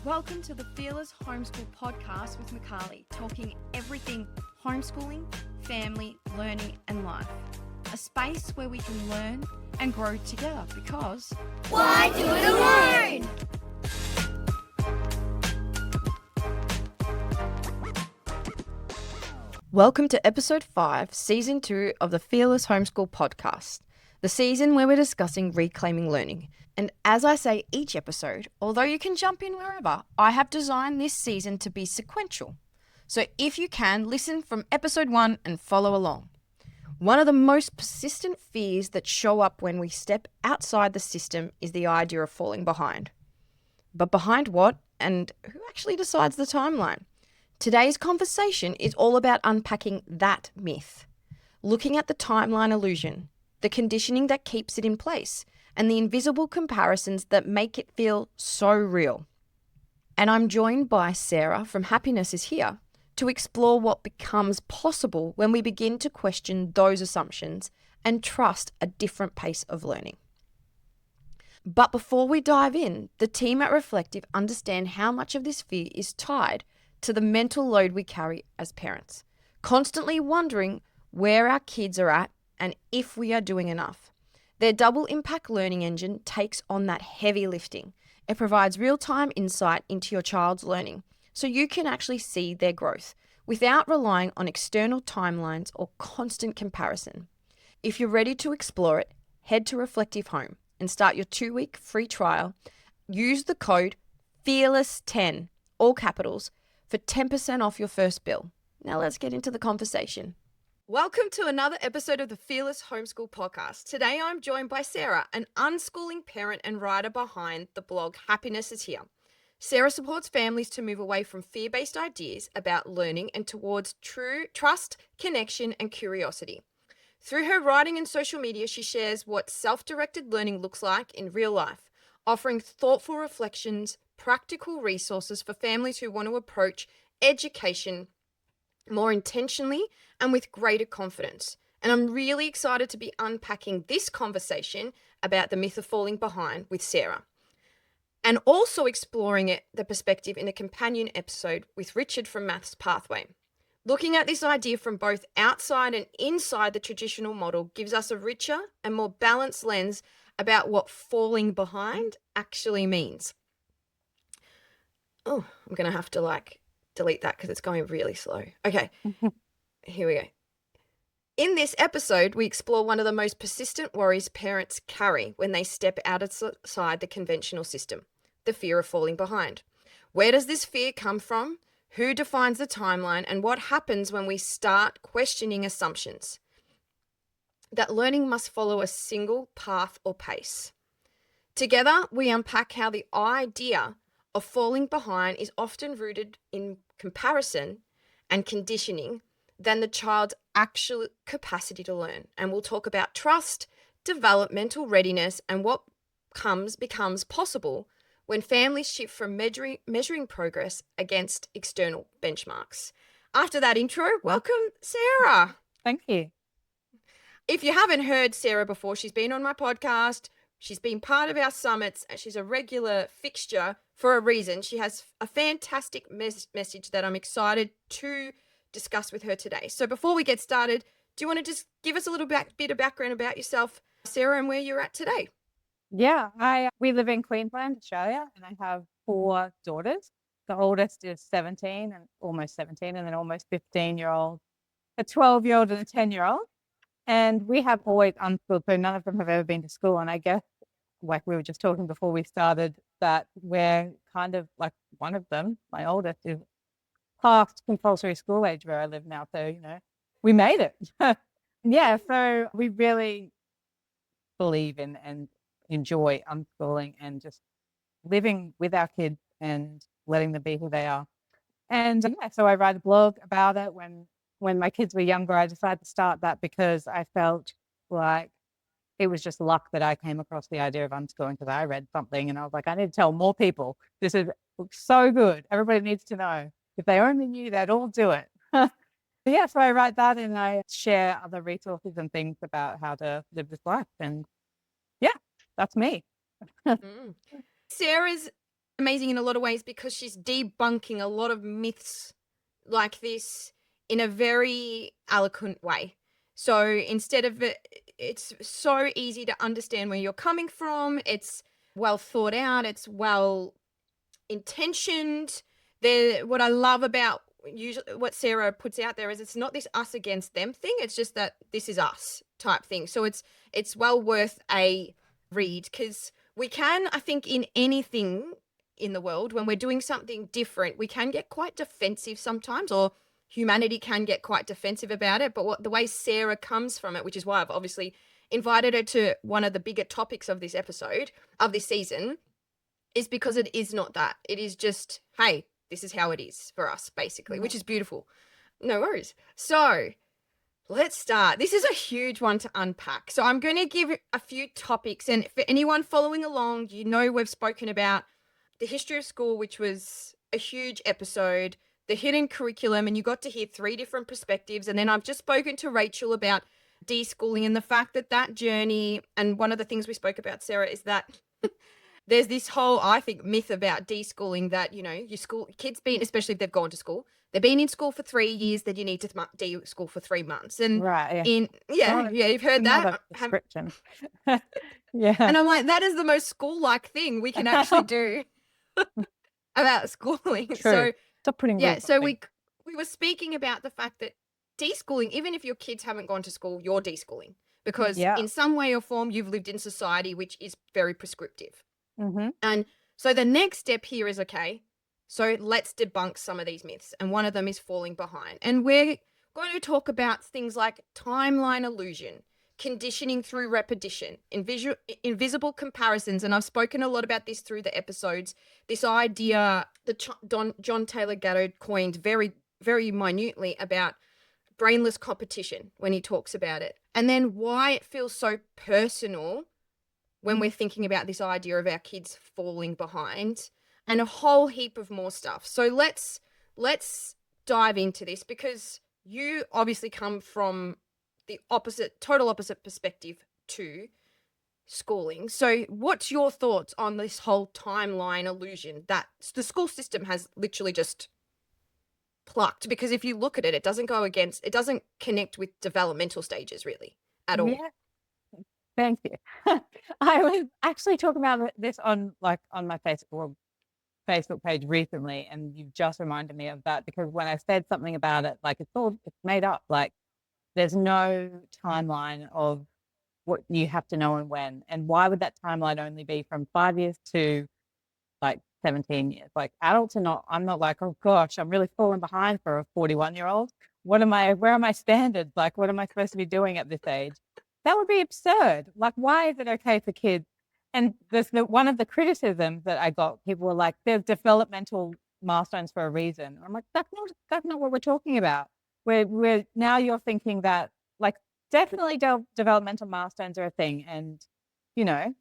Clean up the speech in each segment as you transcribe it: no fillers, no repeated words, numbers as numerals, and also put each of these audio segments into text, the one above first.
Welcome to the Fearless Homeschool Podcast with Micarlé, talking everything homeschooling, family, learning and life. A space where we can learn and grow together because why do it alone? Welcome to episode 5, season 2 of the Fearless Homeschool Podcast, the season where we're discussing reclaiming learning. And as I say each episode, although you can jump in wherever, I have designed this season to be sequential. So if you can, listen from episode 1 and follow along. One of the most persistent fears that show up when we step outside the system is the idea of falling behind. But behind what, and who actually decides the timeline? Today's conversation is all about unpacking that myth, looking at the timeline illusion, the conditioning that keeps it in place, and the invisible comparisons that make it feel so real. And I'm joined by Sara from Happiness is Here to explore what becomes possible when we begin to question those assumptions and trust a different pace of learning. But before we dive in, the team at Reflective understand how much of this fear is tied to the mental load we carry as parents, constantly wondering where our kids are at and if we are doing enough. Their double impact learning engine takes on that heavy lifting. It provides real-time insight into your child's learning so you can actually see their growth without relying on external timelines or constant comparison. If you're ready to explore it, head to Reflective Home and start your 2-week free trial. Use the code FEARLESS10, all capitals, for 10% off your first bill. Now let's get into the conversation. Welcome to another episode of the Fearless Homeschool Podcast. Today I'm joined by Sara, an unschooling parent and writer behind the blog Happiness is Here. Sara supports families to move away from fear-based ideas about learning and towards true trust, connection, and curiosity. Through her writing and social media, she shares what self-directed learning looks like in real life, offering thoughtful reflections, practical resources for families who want to approach education more intentionally and with greater confidence. And I'm really excited to be unpacking this conversation about the myth of falling behind with Sara, and also exploring the perspective in a companion episode with Richard from Maths Pathway. Looking at this idea from both outside and inside the traditional model gives us a richer and more balanced lens about what falling behind actually means. Oh, I'm going to have to delete that because it's going really slow. Okay, here we go. In this episode, we explore one of the most persistent worries parents carry when they step outside the conventional system, the fear of falling behind. Where does this fear come from? Who defines the timeline? And what happens when we start questioning assumptions that learning must follow a single path or pace? Together, we unpack how the idea of falling behind is often rooted in comparison and conditioning than the child's actual capacity to learn. And we'll talk about trust, developmental readiness, and what becomes possible when families shift from measuring progress against external benchmarks. After that intro, welcome, Sara. Thank you. If you haven't heard Sara before, she's been on my podcast. She's been part of our summits, and she's a regular fixture for a reason. She has a fantastic message that I'm excited to discuss with her today. So before we get started, do you want to just give us a little bit of background about yourself, Sara, and where you're at today? Yeah, we live in Queensland, Australia, and I have 4 daughters. The oldest is 17 and almost 17, and then almost 15-year-old, a 12-year-old, and a 10-year-old. And we have always unschooled, so none of them have ever been to school. And I guess, like we were just talking before we started, that we're kind of like one of them, my oldest, is past compulsory school age where I live now. So, we made it. Yeah, so we really believe in and enjoy unschooling and just living with our kids and letting them be who they are. And so I write a blog about it. When my kids were younger, I decided to start that because I felt like it was just luck that I came across the idea of unschooling because I read something and I was like, I need to tell more people. This is so good. Everybody needs to know. If they only knew, they'd all do it. Yeah, so I write that and I share other resources and things about how to live this life. And yeah, that's me. Sara's amazing in a lot of ways because she's debunking a lot of myths like this in a very eloquent way. So instead of it's so easy to understand where you're coming from. It's well thought out. It's well intentioned. What I love about usually what Sara puts out there is it's not this us against them thing. It's just that this is us type thing. So it's well worth a read because we can, I think, in anything in the world, when we're doing something different, we can get quite defensive sometimes, or humanity can get quite defensive about it. But the way Sara comes from it, which is why I've obviously invited her to one of the bigger topics of this episode, of this season, is because it is not that. It is just, hey, this is how it is for us, basically, which is beautiful. No worries. So let's start. This is a huge one to unpack. So I'm going to give a few topics. And for anyone following along, you know we've spoken about the history of school, which was a huge episode, the hidden curriculum, and you got to hear 3 different perspectives. And then I've just spoken to Rachel about deschooling and the fact that journey, and one of the things we spoke about, Sara, is that there's this whole, I think, myth about deschooling that, you know, your school kids especially if they've gone to school, they've been in school for 3 years, then you need to de-school for 3 months. And right, yeah. You've heard that. Description. Yeah. And I'm like, that is the most school-like thing we can actually do about schooling. True. So stop putting so we were speaking about the fact that deschooling, even if your kids haven't gone to school, you're deschooling because in some way or form you've lived in society which is very prescriptive. Mm-hmm. And so the next step here is, okay, so let's debunk some of these myths. And one of them is falling behind. And we're going to talk about things like timeline illusion, conditioning through repetition, invisible comparisons. And I've spoken a lot about this through the episodes. This idea that John Taylor Gatto coined very, very minutely about brainless competition when he talks about it. And then why it feels so personal when we're thinking about this idea of our kids falling behind, and a whole heap of more stuff. So let's dive into this because you obviously come from the total opposite perspective to schooling. So what's your thoughts on this whole timeline illusion that the school system has literally just plucked? Because if you look at it, it doesn't connect with developmental stages really at all. Yeah. Thank you. I was actually talking about this on my Facebook page recently, and you've just reminded me of that because when I said something about it, like it's made up. Like there's no timeline of what you have to know and when, and why would that timeline only be from 5 years to like 17 years? Like adults are not. I'm not like, oh gosh, I'm really falling behind for a 41-year-old. Where are my standards? Like, what am I supposed to be doing at this age? That would be absurd. Like, why is it okay for kids? And one of the criticisms that I got, people were like, there's developmental milestones for a reason. I'm like, that's not what we're talking about. We're now you're thinking that, like, definitely developmental milestones are a thing. And, you know,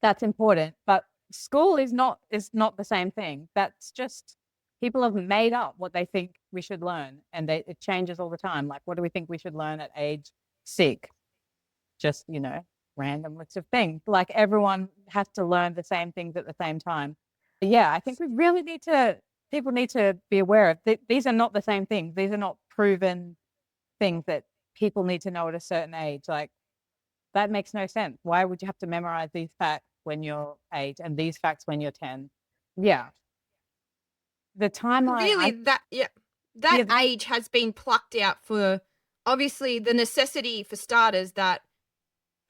that's important. But school is not the same thing. That's just, people have made up what they think we should learn. And it changes all the time. Like, what do we think we should learn at age 6? Just, you know, random list of things. Like everyone has to learn the same things at the same time. But yeah, I think people need to be aware of these are not the same things. These are not proven things that people need to know at a certain age. Like that makes no sense. Why would you have to memorize these facts when you're 8 and these facts when you're 10? Yeah. The timeline. Really, age has been plucked out for obviously the necessity for starters that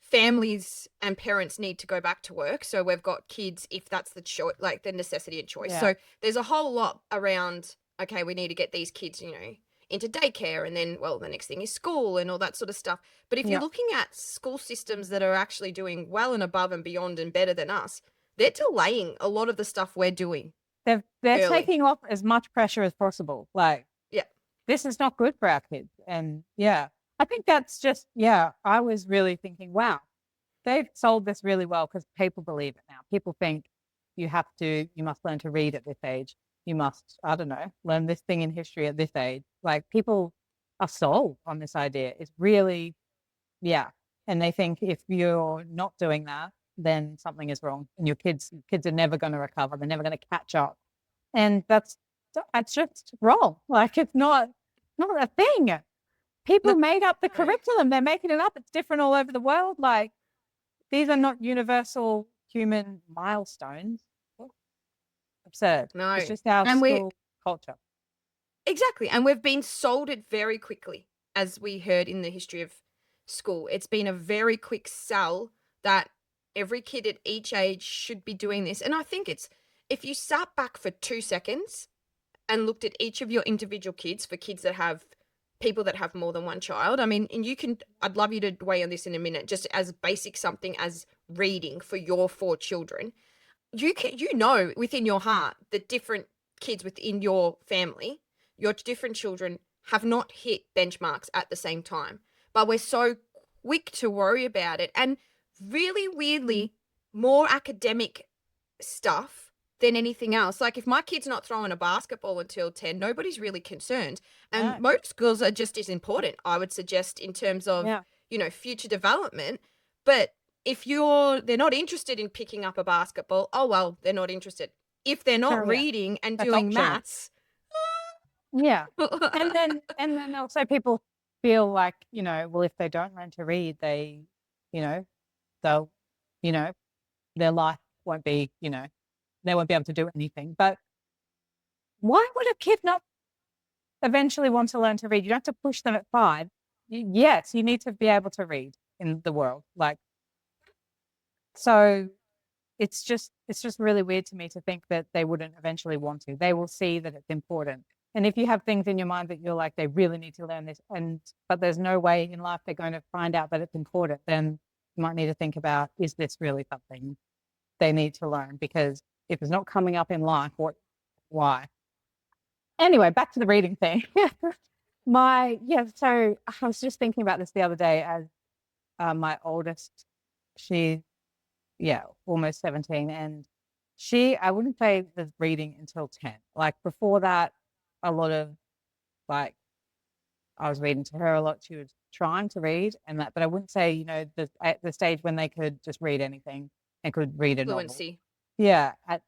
families and parents need to go back to work. So we've got kids, if that's the choice, like the necessity and choice. Yeah. So there's a whole lot around, okay, we need to get these kids, you know, into daycare and then, well, the next thing is school and all that sort of stuff. But if you're looking at school systems that are actually doing well and above and beyond and better than us, they're delaying a lot of the stuff we're doing. They're taking off as much pressure as possible. Like, this is not good for our kids. And I think that's just, I was really thinking, wow, they've sold this really well because people believe it now. People think you must learn to read at this age. You must, I don't know, learn this thing in history at this age. Like people are sold on this idea. It's really, and they think if you're not doing that, then something is wrong, and your kids are never going to recover. They're never going to catch up, and that's just wrong. Like, it's not a thing. People made up the curriculum. They're making it up. It's different all over the world. Like, these are not universal human milestones. Absurd. No. It's just our school culture. Exactly. And we've been sold it very quickly, as we heard in the history of school. It's been a very quick sell that every kid at each age should be doing this. And I think it's, if you sat back for 2 seconds and looked at each of your individual kids, for kids that have people that have more than one child, I mean, and I'd love you to weigh on this in a minute, just as basic something as reading for your 4 children. You know within your heart that different kids within your family, your different children, have not hit benchmarks at the same time. But we're so quick to worry about it. And really weirdly, more academic stuff than anything else. Like, if my kid's not throwing a basketball until 10, nobody's really concerned. And most schools are just as important, I would suggest, in terms of, future development. But if they're not interested in picking up a basketball, oh, well, they're not interested. If they're not reading and doing maths. Yeah. and then also people feel like, well, if they don't learn to read, they, they'll, their life won't be, they won't be able to do anything. But why would a kid not eventually want to learn to read? You don't have to push them at 5. Yes, you need to be able to read in the world. Like, so it's just really weird to me to think that they wouldn't eventually want to. They will see that it's important. And if you have things in your mind that you're like, they really need to learn this, but there's no way in life they're going to find out that it's important, then you might need to think about, is this really something they need to learn? Because if it's not coming up in life, why? Anyway, back to the reading thing. So I was just thinking about this the other day as my oldest, she, almost 17. And I wouldn't say was reading until 10. Like, before that, a lot of, like, I was reading to her a lot. She was trying to read and that, but I wouldn't say, at the stage when they could just read anything and could read a novel. Fluency. Yeah, at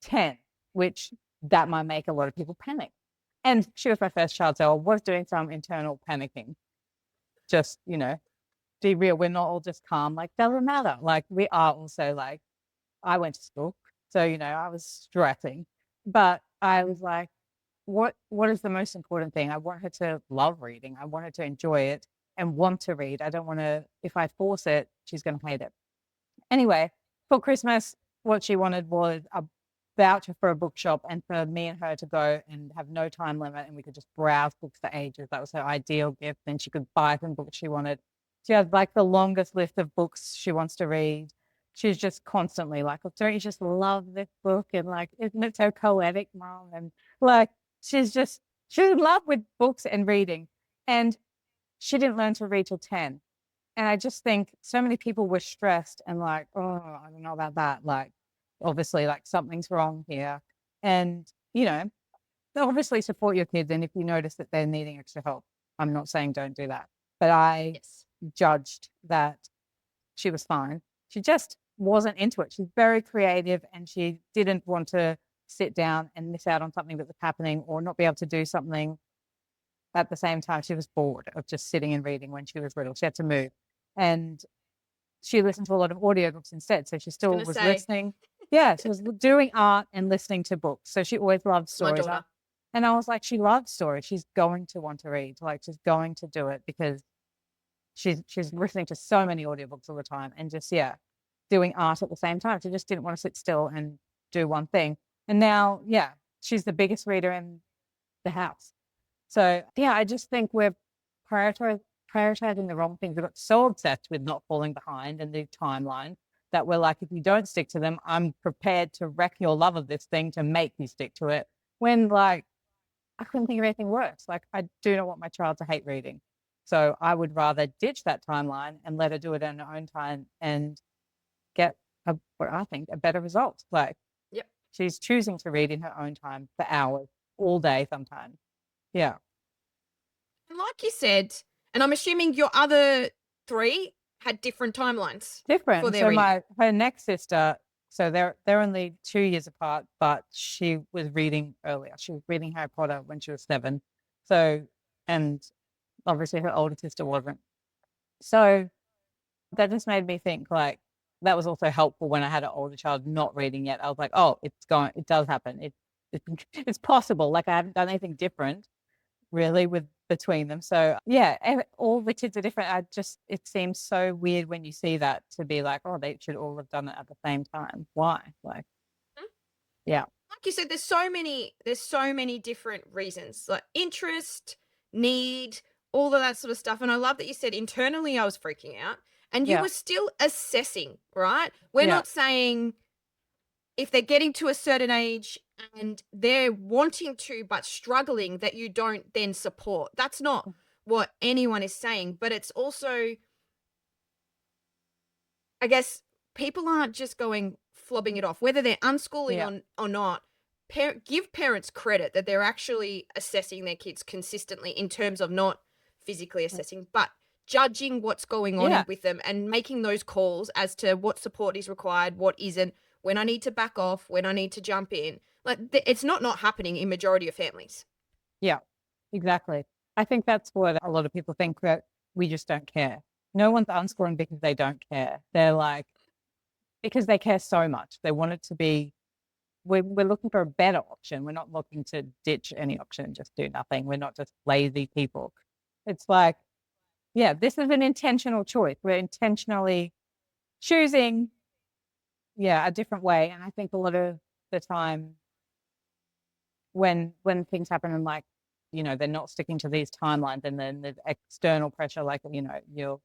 10, which that might make a lot of people panic. And she was my first child, so I was doing some internal panicking. Just, be real, we're not all just calm, like, doesn't matter. Like, we are also, like, I went to school, so, I was stressing. But I was like, what is the most important thing? I want her to love reading. I want her to enjoy it and want to read. I don't want to, if I force it, she's going to hate it. Anyway, for Christmas, what she wanted was a voucher for a bookshop and for me and her to go and have no time limit, and we could just browse books for ages. That was her ideal gift. Then she could buy some books she wanted. She has like the longest list of books she wants to read. She's just constantly like, oh, don't you just love this book? And like, isn't it so poetic, Mom? And like, she's in love with books and reading. And she didn't learn to read till 10. And I just think so many people were stressed and like, oh, I don't know about that. Like, obviously, like, something's wrong here. And, obviously support your kids. And if you notice that they're needing extra help, I'm not saying don't do that. But I judged that she was fine. She just wasn't into it. She's very creative and she didn't want to sit down and miss out on something that was happening or not be able to do something at the same time. She was bored of just sitting and reading when she was little. She had to move. And she listened to a lot of audiobooks instead. So she still was listening. Yeah, she was doing art and listening to books. So she always loved stories. And I was like, she loves stories. She's going to want to read. Like, she's going to do it because she's listening to so many audiobooks all the time and just, doing art at the same time. She just didn't want to sit still and do one thing. And now, she's the biggest reader in the house. So, I just think we're prioritizing the wrong things. We got so obsessed with not falling behind and the timeline that we're like, if you don't stick to them, I'm prepared to wreck your love of this thing to make you stick to it. When, like, I couldn't think of anything worse. Like, I do not want my child to hate reading. So I would rather ditch that timeline and let her do it in her own time and get what I think a better result. Like, she's choosing to read in her own time for hours, all day sometimes. Yeah. And like you said, and I'm assuming your other 3 had different timelines for Different. their So reading. her next sister, so they're only 2 years apart, but she was reading earlier. She was reading Harry Potter when she was 7. So, and obviously her older sister wasn't. So that just made me think like that was also helpful when I had an older child not reading yet. I was like, oh, it does happen. It's possible. Like I haven't done anything different really between them. So yeah, all the kids are different. It seems so weird when you see that to be like, oh, they should all have done it at the same time. Why? Like, yeah. Like you said, there's so many different reasons, like interest, need, all of that sort of stuff. And I love that you said internally I was freaking out and you Yeah. were still assessing, right? We're Yeah. not saying if they're getting to a certain age and they're wanting to but struggling that you don't then support. That's not what anyone is saying, but it's also, I guess, people aren't just flobbing it off, whether they're unschooling or not. Give parents credit that they're actually assessing their kids consistently in terms of not physically assessing, but judging what's going on with them and making those calls as to what support is required, what isn't, when I need to back off, when I need to jump in. Like it's not happening in majority of families. Yeah, exactly. I think that's what a lot of people think, that we just don't care. No one's unschooling because they don't care. They're like, because they care so much. They want it to be, we're looking for a better option. We're not looking to ditch any option and just do nothing. We're not just lazy people. It's like, yeah, this is an intentional choice. We're intentionally choosing, a different way. And I think a lot of the time when things happen and like, they're not sticking to these timelines, and then the external pressure, like, your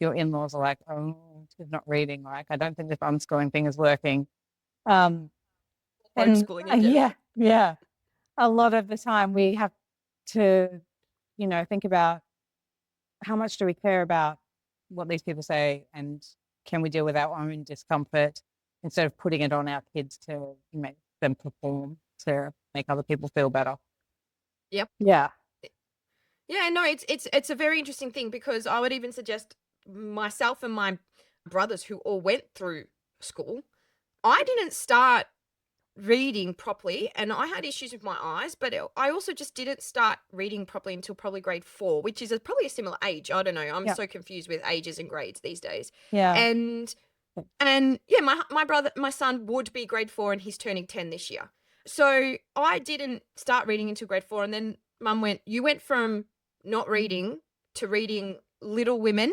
in-laws are like, oh, she's not reading. Like, I don't think this unschooling thing is working. Homeschooling in general. Yeah. A lot of the time we have to, think about how much do we care about what these people say, and can we deal with our own discomfort instead of putting it on our kids to make them perform, to make other people feel better. Yep. Yeah. Yeah, no, it's a very interesting thing, because I would even suggest myself and my brothers who all went through school, I didn't start reading properly, and I had issues with my eyes, but I also just didn't start reading properly until probably grade 4, which is probably a similar age. I don't know. I'm so confused with ages and grades these days. Yeah. And yeah, my son would be grade 4 and he's turning 10 this year. So I didn't start reading until grade 4, and then Mum went, you went from not reading to reading Little Women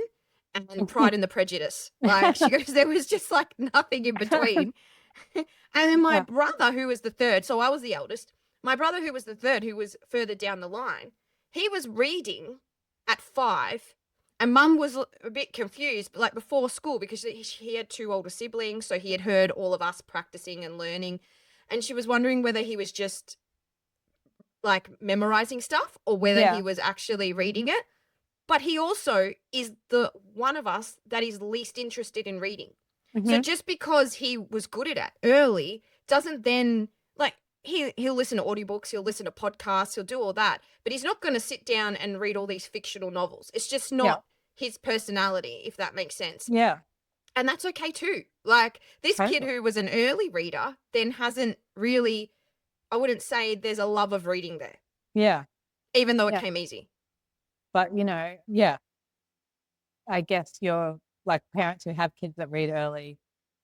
and Pride and the Prejudice. Like, she goes, there was just like nothing in between. And then my brother, who was the third, so I was the eldest, my brother, who was the third, who was further down the line, he was reading at 5, and Mum was a bit confused, like before school, because he had 2 older siblings, so he had heard all of us practicing and learning, and she was wondering whether he was just like memorizing stuff or whether he was actually reading it. But he also is the one of us that is least interested in reading. So just because he was good at it early doesn't then, like, he'll listen to audiobooks, he'll listen to podcasts, he'll do all that, but he's not going to sit down and read all these fictional novels. It's just not his personality, if that makes sense. Yeah. And that's okay too. Like, this kid who was an early reader then hasn't really, I wouldn't say there's a love of reading there. Yeah. Even though it came easy. But, I guess you're like parents who have kids that read early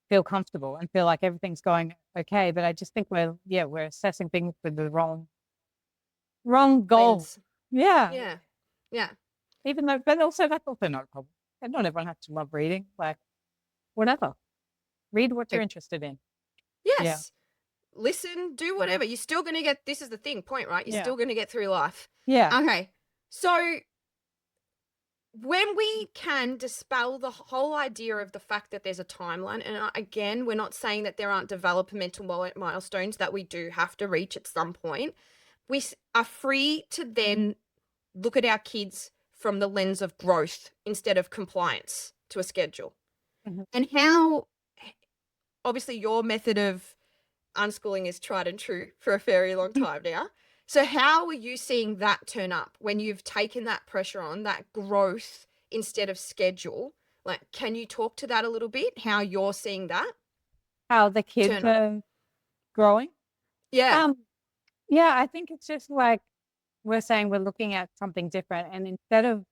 feel comfortable and feel like everything's going okay. But I just think we're assessing things with the wrong goals. Yeah. Even though, but also that's also not a problem. And not everyone has to love reading. Like, whatever. Read what you're interested in. Yes. Yeah. Listen, do whatever. You're still going to get, this is the point, right? You're still going to get through life. Yeah. Okay. So when we can dispel the whole idea of the fact that there's a timeline, and again, we're not saying that there aren't developmental milestones that we do have to reach at some point, we are free to then look at our kids from the lens of growth instead of compliance to a schedule. And how, obviously, your method of unschooling is tried and true for a very long time now. So how are you seeing that turn up when you've taken that pressure on, that growth instead of schedule? Like, can you talk to that a little bit? How you're seeing that? How the kids Turn up. are growing? Yeah. Yeah, I think it's just like we're saying we're looking at something different. And instead of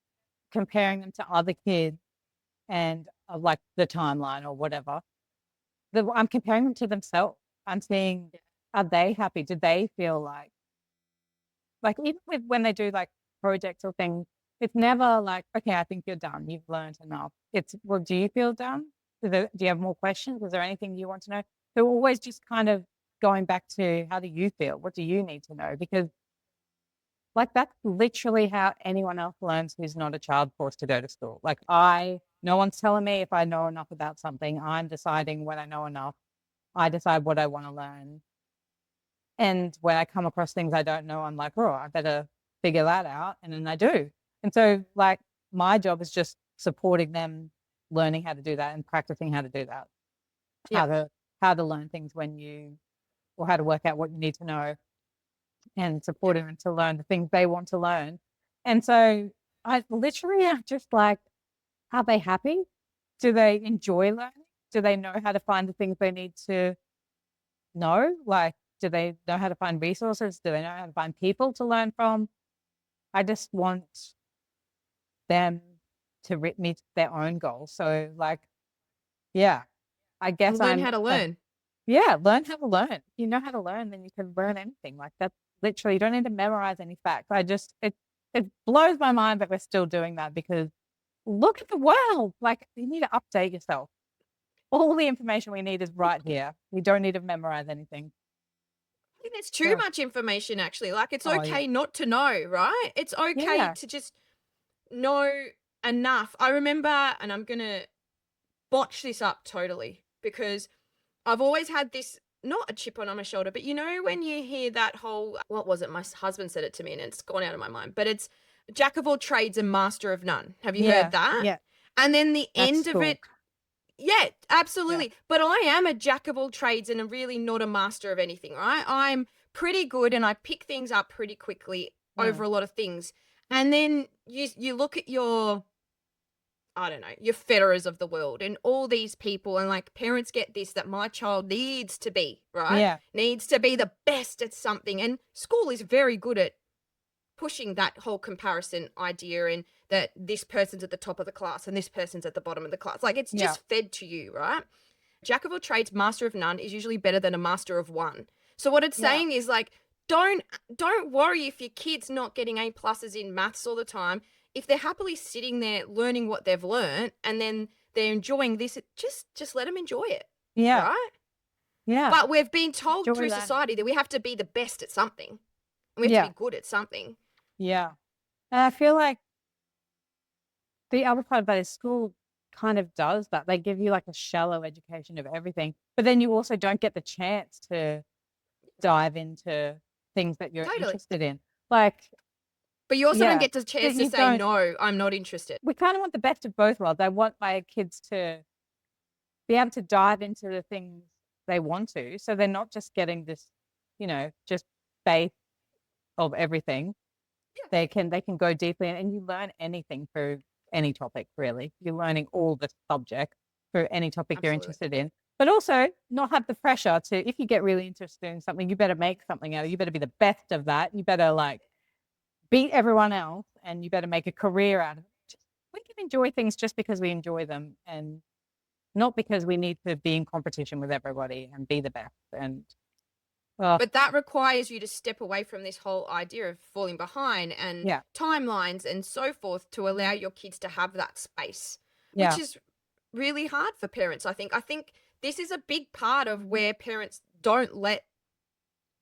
comparing them to other kids and like the timeline or whatever, I'm comparing them to themselves. I'm seeing, are they happy? Do they feel like even with when they do like projects or things, it's never like, okay, I think you're done. You've learned enough. It's, well, do you feel done? Do you have more questions? Is there anything you want to know? So always just kind of going back to, how do you feel? What do you need to know? Because like that's literally how anyone else learns who's not a child forced to go to school. Like no one's telling me if I know enough about something. I'm deciding when I know enough. I decide what I want to learn. And when I come across things I don't know, I'm like, oh, I better figure that out. And then I do. And so like my job is just supporting them learning how to do that and practicing how to do that. Yeah. How to learn things or how to work out what you need to know, and supporting them to learn the things they want to learn. And so I literally am just like, are they happy? Do they enjoy learning? Do they know how to find the things they need to know? Like, do they know how to find resources? Do they know how to find people to learn from? I just want them to meet their own goals. So like, yeah, I guess Learn how to learn. Yeah, learn how to learn. If you know how to learn, then you can learn anything. Like that's literally, you don't need to memorize any facts. It blows my mind that we're still doing that, because look at the world. Like you need to update yourself. All the information we need is right here. You don't need to memorize anything. I think there's too much information actually. Like it's okay Yeah. not to know, right? It's okay Yeah. to just know enough. I remember, and I'm going to botch this up totally because I've always had this, not a chip on my shoulder, but you know, when you hear that whole, what was it? My husband said it to me and it's gone out of my mind, but it's jack of all trades and master of none. Have you heard that? Yeah. And then the That's end of cool. it, yeah, absolutely. But I am a jack of all trades and really not a master of anything, right? I'm pretty good and I pick things up pretty quickly over a lot of things. And then you look at your, I don't know, your Federers of the world and all these people, and like parents get this, that my child needs to be, right? Yeah. Needs to be the best at something. And school is very good at pushing that whole comparison idea, and that this person's at the top of the class and this person's at the bottom of the class. Like it's just fed to you, right? Jack of all trades, master of none is usually better than a master of one. So what it's saying is like, don't worry if your kid's not getting A pluses in maths all the time. If they're happily sitting there learning what they've learned and then they're enjoying this, just let them enjoy it. Yeah. Right? Yeah. But we've been told Enjoy through that. society that we have to be the best at something. And we have to be good at something. Yeah. And I feel like the other part about it is school kind of does that. They give you like a shallow education of everything, but then you also don't get the chance to dive into things that you're interested in. Like, but you also don't get the chance to say, no, I'm not interested. We kind of want the best of both worlds. I want my kids to be able to dive into the things they want to, so they're not just getting this, just base of everything. Yeah. They can go deeply, and you learn anything through any topic, really. You're learning all the subjects through any topic you're interested in. But also not have the pressure to, if you get really interested in something, you better make something out of it. You better be the best of that. You better like beat everyone else, and you better make a career out of it. We can enjoy things just because we enjoy them, and not because we need to be in competition with everybody and be the best. And but that requires you to step away from this whole idea of falling behind and timelines and so forth, to allow your kids to have that space, which is really hard for parents. I think this is a big part of where parents don't let,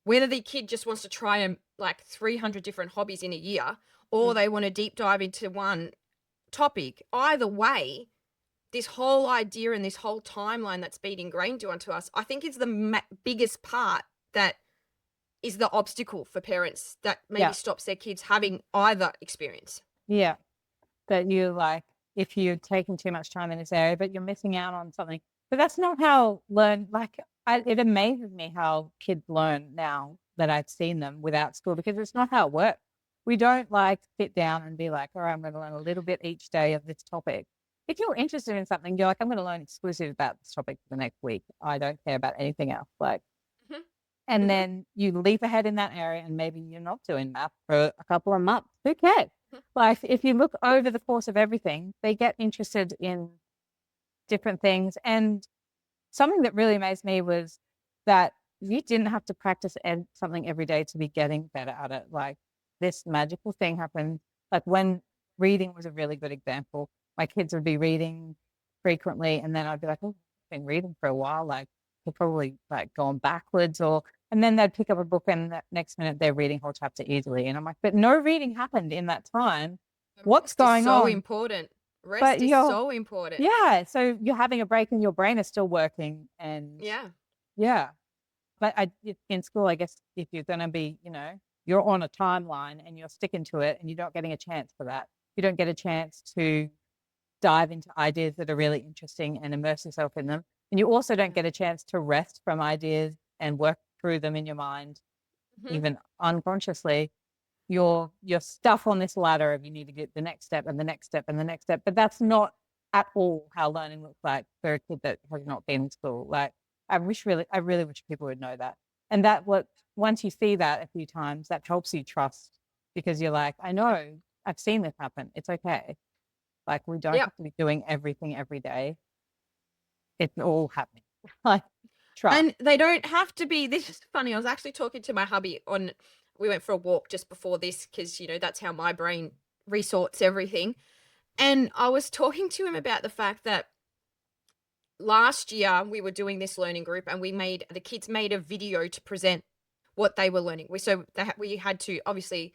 whether the kid just wants to try like 300 different hobbies in a year, or they want to deep dive into one topic. Either way, this whole idea and this whole timeline that's been ingrained onto us, I think is the biggest part that is the obstacle for parents that maybe stops their kids having either experience. Yeah. That you like, if you're taking too much time in this area, but you're missing out on something. But that's not how it amazes me how kids learn now that I've seen them without school, because it's not how it works. We don't like sit down and be like, all right, I'm going to learn a little bit each day of this topic. if you're interested in something, you're like, I'm going to learn exclusive about this topic for the next week. I don't care about anything else. Like, Mhm. and Mhm. then you leap ahead in that area, and maybe you're not doing math for a couple of months. Who cares? Mhm. Like, if you look over the course of everything, they get interested in different things. And something that really amazed me was that you didn't have to practice something every day to be getting better at it. Like, this magical thing happened. Like, when reading was a really good example, my kids would be reading frequently, and then I'd be like, oh, I've been reading for a while. Like, they're probably like going backwards, and then they'd pick up a book, and the next minute they're reading whole chapter easily. And I'm like, but no reading happened in that time. What's Rest is going so on? important. But Rest is so important. yeah, so you're having a break and your brain is still working. And Yeah. but in school, I guess if you're going to be, you're on a timeline and you're sticking to it, and you're not getting a chance for that. You don't get a chance to dive into ideas that are really interesting and immerse yourself in them. And you also don't get a chance to rest from ideas and work through them in your mind, Mhm. even unconsciously. You're stuff on this ladder of, you need to get the next step and the next step and the next step. But that's not at all how learning looks like for a kid that has not been in school. Like, I really wish people would know that. And once you see that a few times, that helps you trust, because you're like, I know, I've seen this happen. It's okay. Like, we don't Yeah. have to be doing everything every day. It's all happening. Like, trust. And they don't have to be. This is funny. I was actually talking to my hubby we went for a walk just before this because, that's how my brain resorts everything. And I was talking to him about the fact that last year we were doing this learning group, and the kids made a video to present what they were learning. We had to, obviously,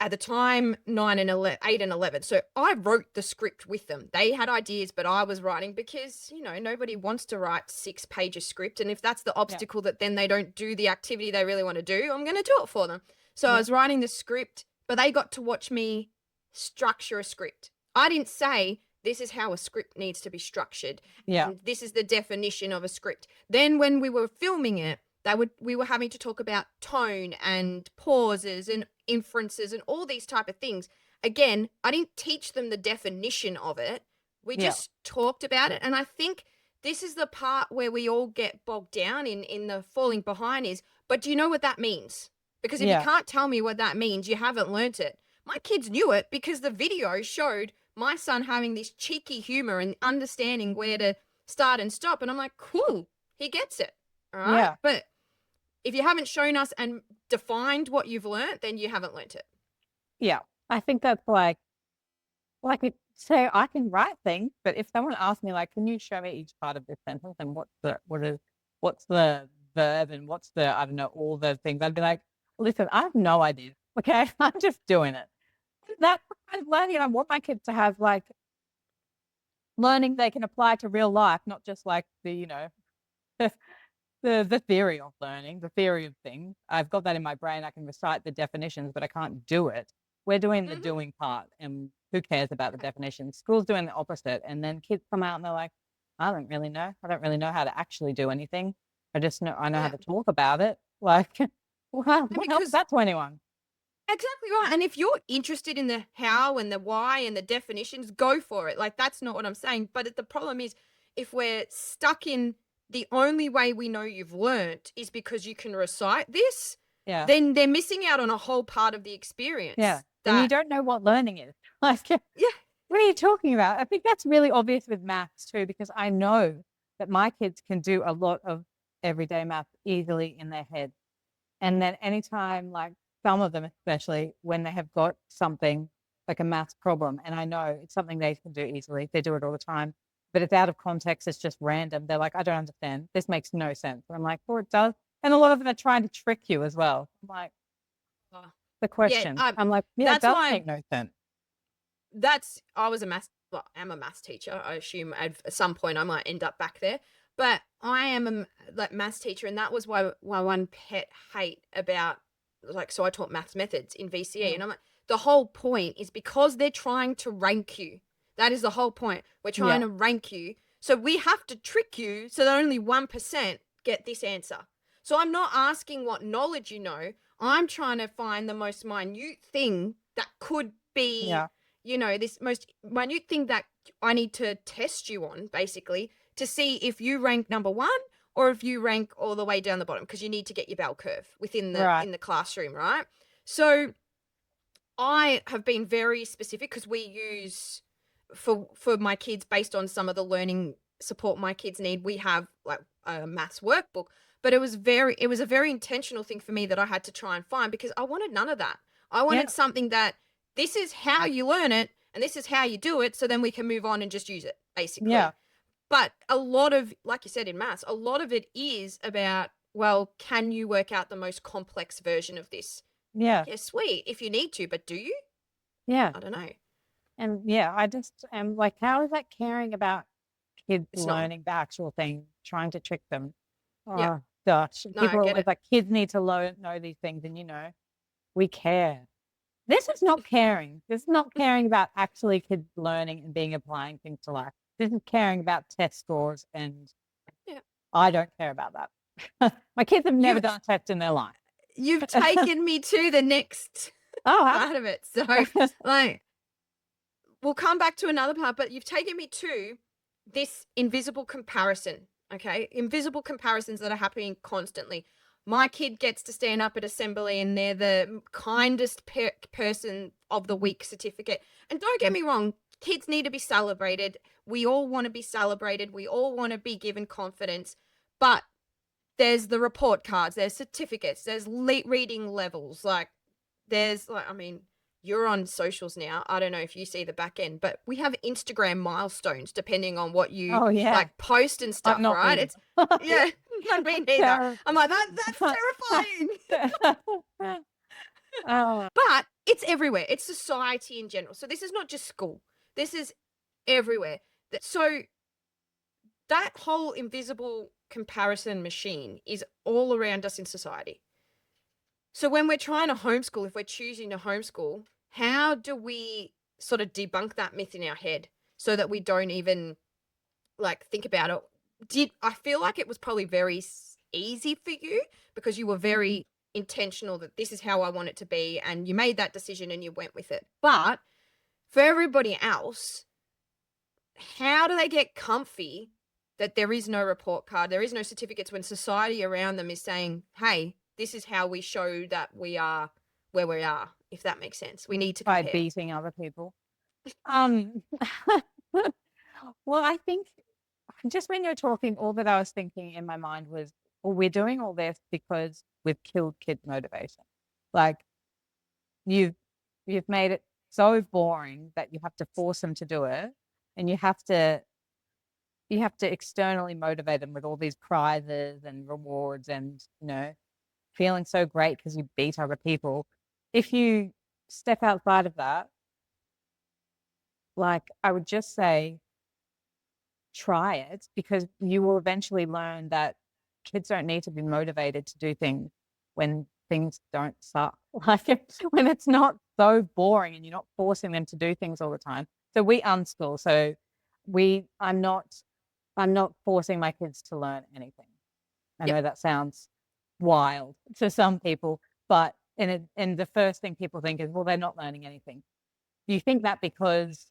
at the time, 9 and 11, 8 and 11. So I wrote the script with them. They had ideas, but I was writing because, nobody wants to write 6 page script. And if that's the obstacle that then they don't do the activity they really want to do, I'm going to do it for them. So I was writing the script, but they got to watch me structure a script. I didn't say, this is how a script needs to be structured. Yeah. And this is the definition of a script. Then when we were filming it, we were having to talk about tone and pauses and inferences and all these type of things. Again, I didn't teach them the definition of it. We just talked about it. And I think this is the part where we all get bogged down in the falling behind is, but do you know what that means? Because if you can't tell me what that means, you haven't learnt it. My kids knew it because the video showed my son having this cheeky humor and understanding where to start and stop. And I'm like, cool, he gets it. All right. Yeah. But if you haven't shown us and defined what you've learnt, then you haven't learnt it. Yeah. I think that's like say I can write things, but if someone asked me, like, can you show me each part of this sentence and what's the verb and what's the, I don't know, all the things, I'd be like, listen, I have no idea. Okay. I'm just doing it. That's kind of learning. And I want my kids to have like learning they can apply to real life, not just like the, the theory of learning, the theory of things. I've got that in my brain. I can recite the definitions, but I can't do it. We're doing the doing part, and who cares about the definitions? School's doing the opposite. And then kids come out and they're like, I don't really know. I don't really know how to actually do anything. I know how to talk about it. Like, wow, what helps that to anyone? Exactly right. And if you're interested in the how and the why and the definitions, go for it. Like, that's not what I'm saying. But the problem is, if we're stuck in the only way we know you've learnt is because you can recite this, then they're missing out on a whole part of the experience. Yeah. And you don't know what learning is. Like, what are you talking about? I think that's really obvious with maths too, because I know that my kids can do a lot of everyday math easily in their head. And then anytime, like some of them, especially when they have got something like a maths problem, and I know it's something they can do easily, they do it all the time, but it's out of context, it's just random. They're like, I don't understand. This makes no sense. And I'm like, well, it does. And a lot of them are trying to trick you as well. I'm like, the question. I'm like, it does make no sense. I'm a maths teacher. I assume at some point I might end up back there. But I am a maths teacher, and that was why one pet hate about, like, so I taught maths methods in VCE, and I'm like, the whole point is because they're trying to rank you. That is the whole point. We're trying to rank you. So we have to trick you so that only 1% get this answer. So I'm not asking what knowledge you know. I'm trying to find the most minute thing that could be, this most minute thing that I need to test you on, basically, to see if you rank number one or if you rank all the way down the bottom, because you need to get your bell curve within the Right. in the classroom, right? So I have been very specific, because we use for my kids, based on some of the learning support my kids need, we have like a maths workbook. But it was a very intentional thing for me that I had to try and find, because I wanted none of that. I wanted Yeah. something that this is how you learn it and this is how you do it, so then we can move on and just use it, basically. Yeah. But a lot of, like you said, in maths, a lot of it is about, well, can you work out the most complex version of this? Yeah. Yeah, sweet, if you need to, but do you? Yeah. I don't know. And yeah, I just am like, how is that caring about kids It's not. learning the actual thing, trying to trick them? Yeah. Oh, gosh. No, I People are get always it. like, kids need to know these things. And, we care. This is not caring. This is not caring about actually kids learning and applying things to life. This is caring about test scores, and Yeah. I don't care about that. My kids have never You- done a test in their life. You've taken me to the next Oh, part of it. So, like, we'll come back to another part, but you've taken me to this invisible comparison, okay? Invisible comparisons that are happening constantly. My kid gets to stand up at assembly and they're the kindest person of the week certificate. And don't get me wrong, kids need to be celebrated. We all want to be celebrated. We all want to be given confidence. But there's the report cards, there's certificates, there's reading levels. Like, there's, like, I mean, you're on socials now. I don't know if you see the back end, but we have Instagram milestones depending on what you Oh, yeah. like post and stuff, not right? me. It's yeah, not me neither. I'm like, that's terrifying. Oh, But it's everywhere. It's society in general. So this is not just school. This is everywhere. So that whole invisible comparison machine is all around us in society. So when we're trying to homeschool, if we're choosing to homeschool, how do we sort of debunk that myth in our head so that we don't even like think about it? I feel like it was probably very easy for you, because you were very intentional that this is how I want it to be, and you made that decision and you went with it. But for everybody else, how do they get comfy that there is no report card, there is no certificates, when society around them is saying, hey, this is how we show that we are where we are, if that makes sense. We need to by compare. beating other people. Well, I think just when you're talking, all that I was thinking in my mind was, well, we're doing all this because we've killed kids' motivation. Like, you've made it so boring that you have to force them to do it, and you have to externally motivate them with all these prizes and rewards, and feeling so great because you beat other people. If you step outside of that, like, I would just say, try it, because you will eventually learn that kids don't need to be motivated to do things when things don't suck. Like, when it's not so boring and you're not forcing them to do things all the time. So we unschool. So I'm not forcing my kids to learn anything. I know that sounds wild to some people, but and the first thing people think is, well, they're not learning anything. You think that because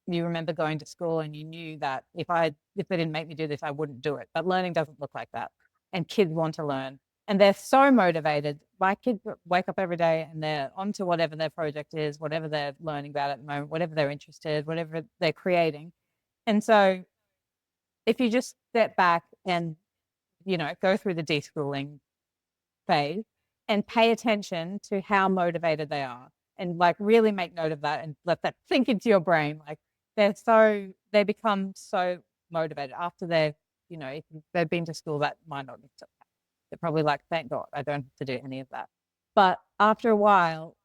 you remember going to school and you knew that if they didn't make me do this, I wouldn't do it. But learning doesn't look like that. And kids want to learn. And they're so motivated. My kids wake up every day and they're onto whatever their project is, whatever they're learning about at the moment, whatever they're interested, whatever they're creating. And so if you just step back and, go through the deschooling phase and pay attention to how motivated they are, and like really make note of that and let that sink into your brain. Like, they become so motivated after if they've been to school, that might not have. They're probably like, thank God I don't have to do any of that. But after a while,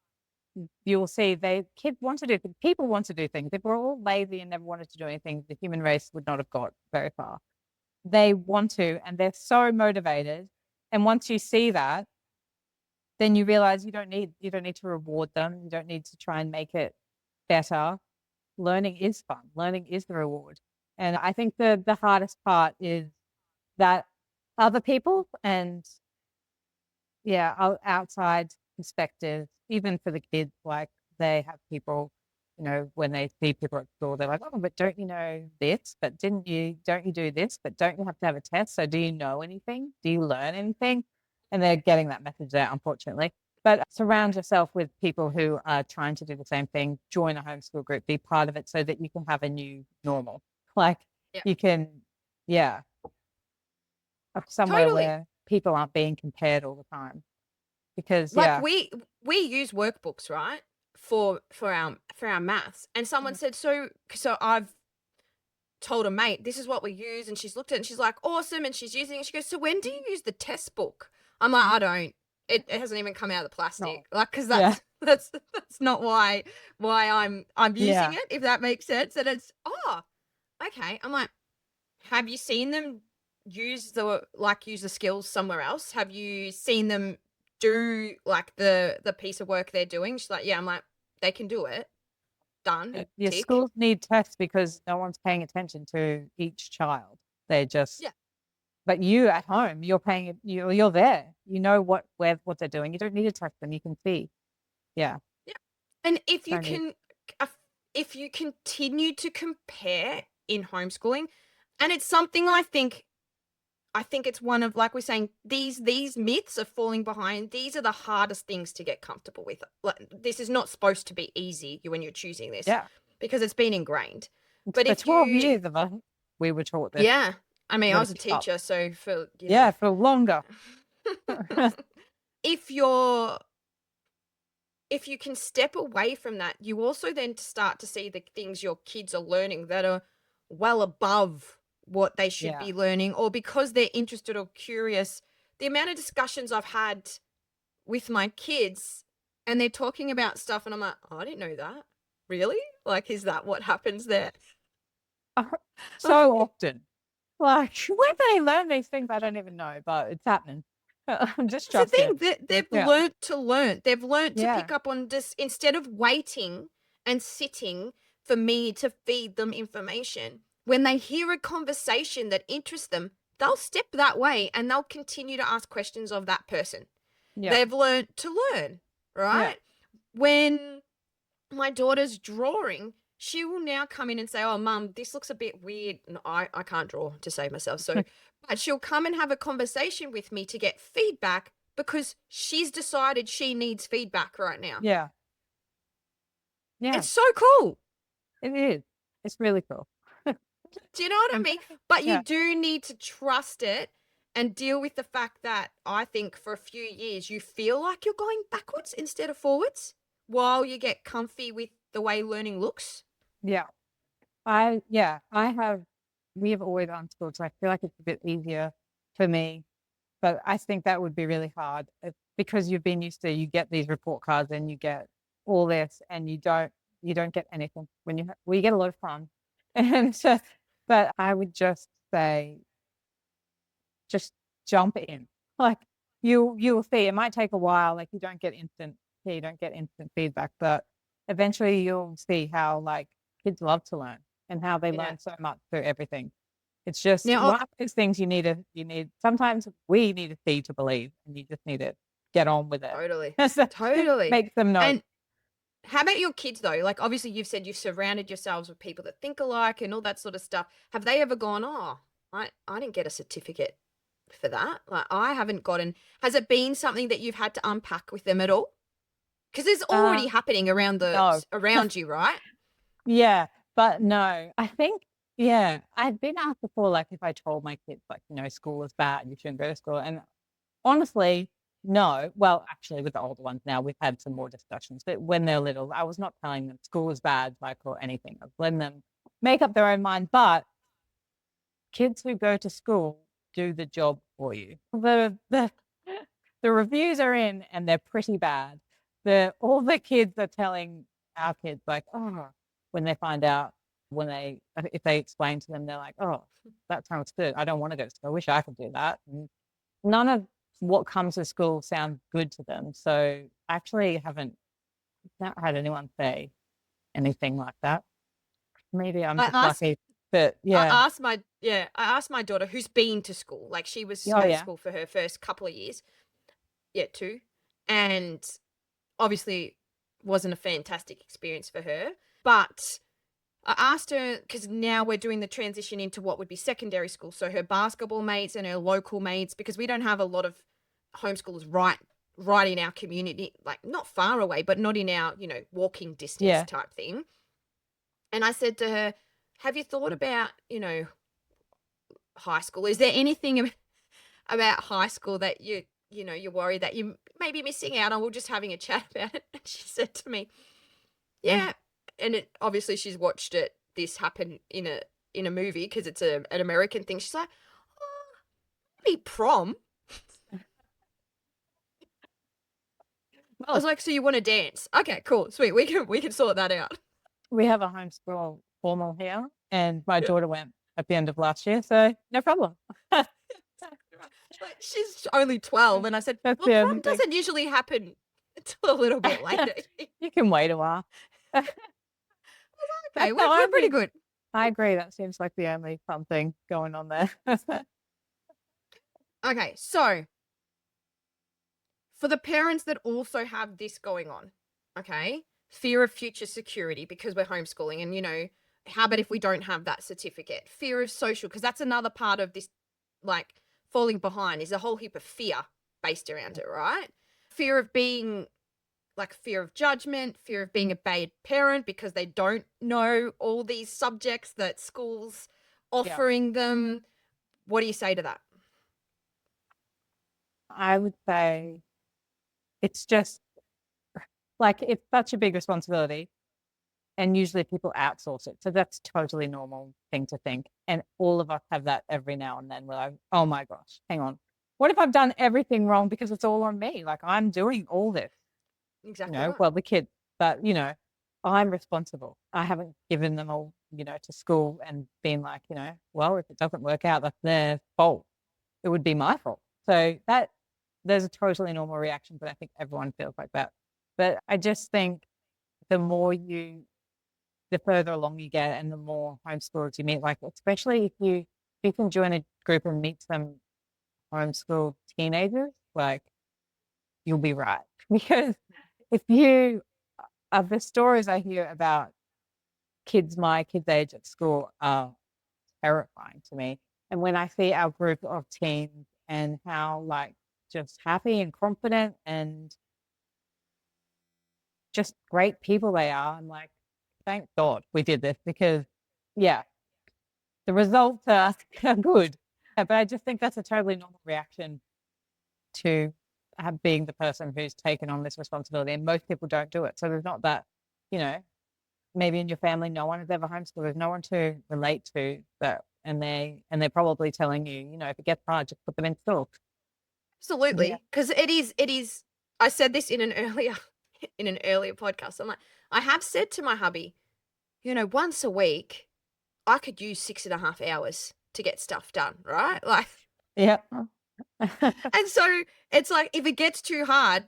you will see kids want to do things. People want to do things. If we're all lazy and never wanted to do anything, the human race would not have got very far. They want to, and they're so motivated. And once you see that, then you realize you don't need to reward them. You don't need to try and make it better. Learning is fun. Learning is the reward. And I think the hardest part is that other people and outside perspective, even for the kids, like, they have people when they see people at school, they're like, oh, but don't you know this? But don't you do this? But don't you have to have a test? So do you know anything? Do you learn anything? And they're getting that message out, unfortunately. But surround yourself with people who are trying to do the same thing. Join a homeschool group, be part of it so that you can have a new normal. Like you can, somewhere Totally. where people aren't being compared all the time. Because like we use workbooks, right? For our maths. And someone said, so I've told a mate, this is what we use, and she's looked at it and she's like, awesome, and she's using it. She goes, so when do you use the test book? I'm like, I don't. It hasn't even come out of the plastic. No. Like, because that's not why I'm using it, if that makes sense. And it's okay. I'm like, have you seen them use the skills somewhere else? Have you seen them do like the piece of work they're doing? She's like, yeah. I'm like, they can do it. Done. Your schools need tests because no one's paying attention to each child. They're just But you at home, you're paying it. You're there. You know what they're doing. You don't need to test them. You can see. Yeah. And if you continue to compare in homeschooling, and it's something I think it's one of, like we're saying, these myths are falling behind. These are the hardest things to get comfortable with. Like, this is not supposed to be easy when you're choosing this. Yeah. Because it's been ingrained. But for 12 years of us, we were taught this. Yeah. I mean, I was a teacher, so for for longer. If you can step away from that, you also then start to see the things your kids are learning that are well above what they should be learning, or because they're interested or curious. The amount of discussions I've had with my kids, and they're talking about stuff, and I'm like, oh, I didn't know that. Really? Like, is that what happens there? So often. Like, where do they learn these things? I don't even know, but it's happening. I'm just trusting. The thing that they've learned to learn. They've learned to pick up on this, instead of waiting and sitting for me to feed them information. When they hear a conversation that interests them, they'll step that way and they'll continue to ask questions of that person. Yeah. They've learned to learn, right? Yeah. When my daughter's drawing, she will now come in and say, oh, Mum, this looks a bit weird. And I can't draw to save myself. So, but she'll come and have a conversation with me to get feedback because she's decided she needs feedback right now. Yeah. Yeah. It's so cool. It is. It's really cool. Do you know what I mean? But you do need to trust it and deal with the fact that I think for a few years you feel like you're going backwards instead of forwards while you get comfy with the way learning looks. Yeah. We have always unschooled, so I feel like it's a bit easier for me. But I think that would be really hard because you've been used to, you get these report cards and you get all this and you don't get anything we get a lot of fun. And so, but I would just say, just jump in. Like you'll see, it might take a while. Like you don't get instant feedback, but eventually you'll see how like kids love to learn and how they learn so much through everything. It's just one of those things you need. Sometimes we need to see to believe, and you just need to get on with it. Totally. Totally. Make them know. And how about your kids though? Like obviously you've said you've surrounded yourselves with people that think alike and all that sort of stuff. Have they ever gone, oh, I didn't get a certificate for that? Like I haven't gotten. Has it been something that you've had to unpack with them at all? Because it's already happening around you, right? Yeah, but no. I think, I've been asked before, like if I told my kids, like, school is bad, you shouldn't go to school. And honestly, no. Well, actually, with the older ones now, we've had some more discussions. But when they're little, I was not telling them school is bad, like, or anything. I was letting them make up their own mind. But kids who go to school do the job for you. The reviews are in, and they're pretty bad. All the kids are telling our kids, like, oh, when they find out, if they explain to them, they're like, oh, that sounds good. I don't want to go to school. I wish I could do that. And none of what comes to school sounds good to them. So I actually haven't not had anyone say anything like that. Maybe I'm just lucky. But I asked my daughter who's been to school. Like she was at school for her first couple of years. Yeah, 2. And obviously wasn't a fantastic experience for her. But I asked her, because now we're doing the transition into what would be secondary school. So her basketball mates and her local mates, because we don't have a lot of homeschoolers right in our community, like not far away, but not in our, walking distance type thing. And I said to her, have you thought about, high school? Is there anything about high school that you're worried that you may be missing out on? We're just having a chat about it. And she said to me, yeah. And obviously she's watched this happen in a movie because it's an American thing. She's like, oh, maybe prom. I was like, so you want to dance? Okay, cool, sweet. We can sort that out. We have a homeschool formal here, and my daughter went at the end of last year, so no problem. She's only 12, and I said, well, prom doesn't usually happen until a little bit later. You can wait a while. Okay, we're pretty good. I agree. That seems like the only fun thing going on there. Okay, so for the parents that also have this going on, okay, fear of future security because we're homeschooling, and how about if we don't have that certificate? Fear of social, because that's another part of this, like, falling behind is a whole heap of fear based around it, right? Fear of being, like, fear of judgment, fear of being a bad parent because they don't know all these subjects that school's offering them. What do you say to that? I would say it's just, like, it's such a big responsibility, and usually people outsource it. So that's totally normal thing to think. And all of us have that every now and then. We're like, oh my gosh, hang on. What if I've done everything wrong because it's all on me? Like, I'm doing all this. Exactly. Right. Well, the kids, but, I'm responsible. I haven't given them all, to school and been like, well, if it doesn't work out, that's their fault. It would be my fault. So there's a totally normal reaction, but I think everyone feels like that. But I just think the further along you get and the more homeschoolers you meet, like, especially if you can join a group and meet some homeschool teenagers, like, you'll be right. Because if of the stories I hear about my kids' age at school are terrifying to me. And when I see our group of teens and how, like, just happy and confident and just great people they are, I'm like, thank God we did this, because the results are good. But I just think that's a totally normal reaction to being the person who's taken on this responsibility, and most people don't do it. So there's not that, maybe in your family no one has ever homeschooled, there's no one to relate to that, and they're probably telling you, if it gets hard, just put them in school. Absolutely, because it is. I said this in an earlier podcast. I'm like, I have said to my hubby, once a week, I could use 6.5 hours to get stuff done, right? Like, yeah. And so it's like, if it gets too hard,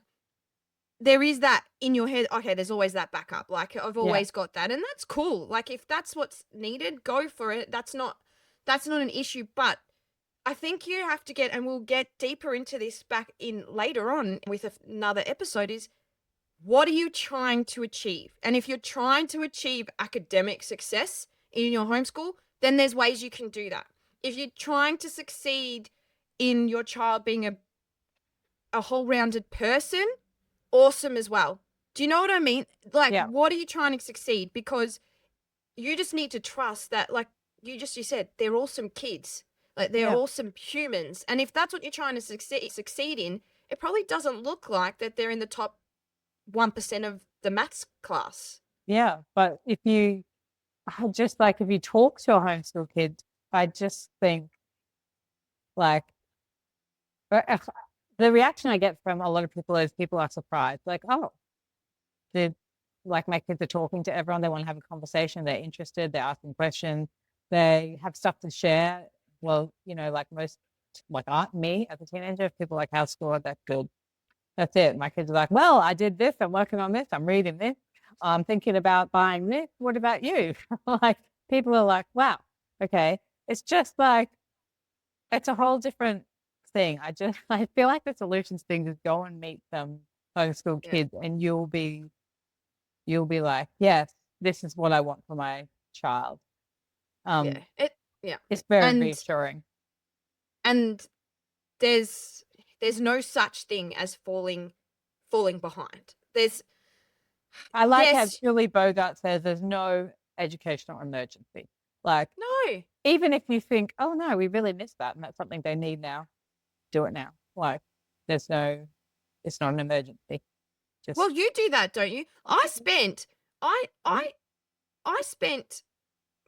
there is that in your head. Okay, there's always that backup. Like, I've always got that, and that's cool. Like, if that's what's needed, go for it. That's not an issue. But I think you have to get, and we'll get deeper into this back in later on with another episode, is what are you trying to achieve? And if you're trying to achieve academic success in your homeschool, then there's ways you can do that. If you're trying to succeed in your child being a whole-rounded person, awesome as well. Do you know what I mean? Like, what are you trying to succeed? Because you just need to trust that, like you said, they're awesome kids. Like, they're awesome humans. And if that's what you're trying to succeed in, it probably doesn't look like that they're in the top 1% of the maths class. Yeah, but if you talk to a homeschool kid, I just think, like, the reaction I get from a lot of people is people are surprised. Like, oh, my kids are talking to everyone. They want to have a conversation. They're interested. They're asking questions. They have stuff to share. Well, me as a teenager, if people are like, how's school? That's good. That's it. My kids are like, well, I did this. I'm working on this. I'm reading this. I'm thinking about buying this. What about you? Like, people are like, wow, okay. It's just like, it's a whole different thing. I feel like the solutions thing is go and meet some homeschool kids, and you'll be like, yes, this is what I want for my child. It's very reassuring. And there's no such thing as falling behind. I like how Julie Bogart says there's no educational emergency. Like, no, even if you think, oh no, we really missed that and that's something they need now, do it now. Like, it's not an emergency. Well, you do that, don't you? I spent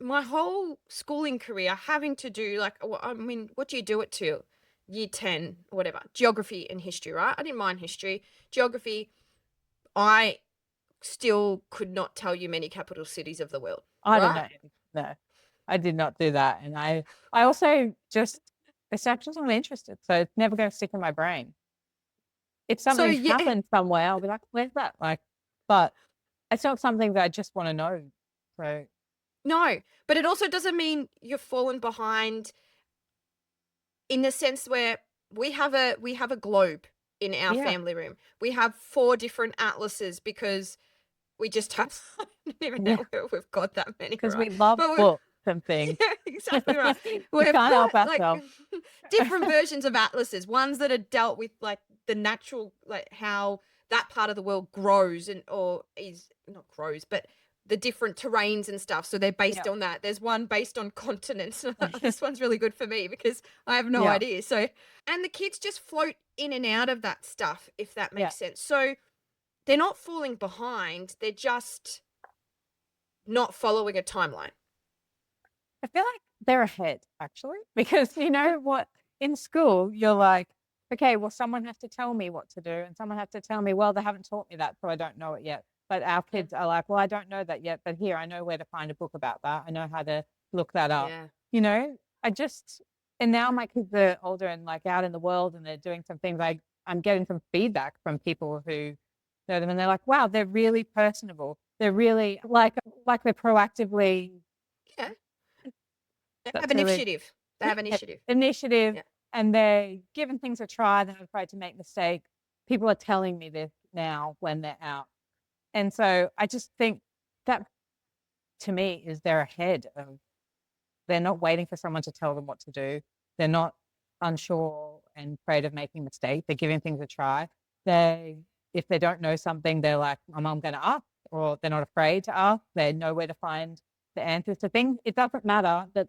my whole schooling career having to do, like, I mean, what do you do it to? Year 10, whatever, geography and history, right? I didn't mind history. Geography, I still could not tell you many capital cities of the world. I don't know. No, I did not do that. And I also it's actually not interested. So it's never going to stick in my brain. If something happens somewhere, I'll be like, where's that? Like, but it's not something that I just want to know. So no, but it also doesn't mean you've fallen behind in the sense where we have a globe in our family room. We have 4 different atlases because we just have, I don't even know where we've got that many. Because we love books and things. Yeah, exactly right. We can't help ourselves. Like, different versions of atlases, ones that are dealt with like the natural, like how that part of the world grows or is not grows, but the different terrains and stuff. So they're based on that. There's one based on continents. This one's really good for me because I have no idea. So, and the kids just float in and out of that stuff, if that makes sense. So they're not falling behind. They're just not following a timeline. I feel like they're ahead, actually, because you know what? In school, you're like, okay, well, someone has to tell me what to do, and someone has to tell me, well, they haven't taught me that, so I don't know it yet. But our kids are like, well, I don't know that yet, but here, I know where to find a book about that. I know how to look that up. Yeah. You know, and now my kids are older and like out in the world and they're doing some things. I'm getting some feedback from people who know them and they're like, wow, they're really personable. They're really like they're proactively. Yeah. They have initiative. They have initiative. Yeah. And they're giving things a try. They're not afraid to make mistakes. People are telling me this now when they're out. And so I just think that, to me, is they're ahead of, they're not waiting for someone to tell them what to do. They're not unsure and afraid of making mistakes. They're giving things a try. If they don't know something, they're like, I'm going to ask, or they're not afraid to ask. They know where to find the answers to things. It doesn't matter that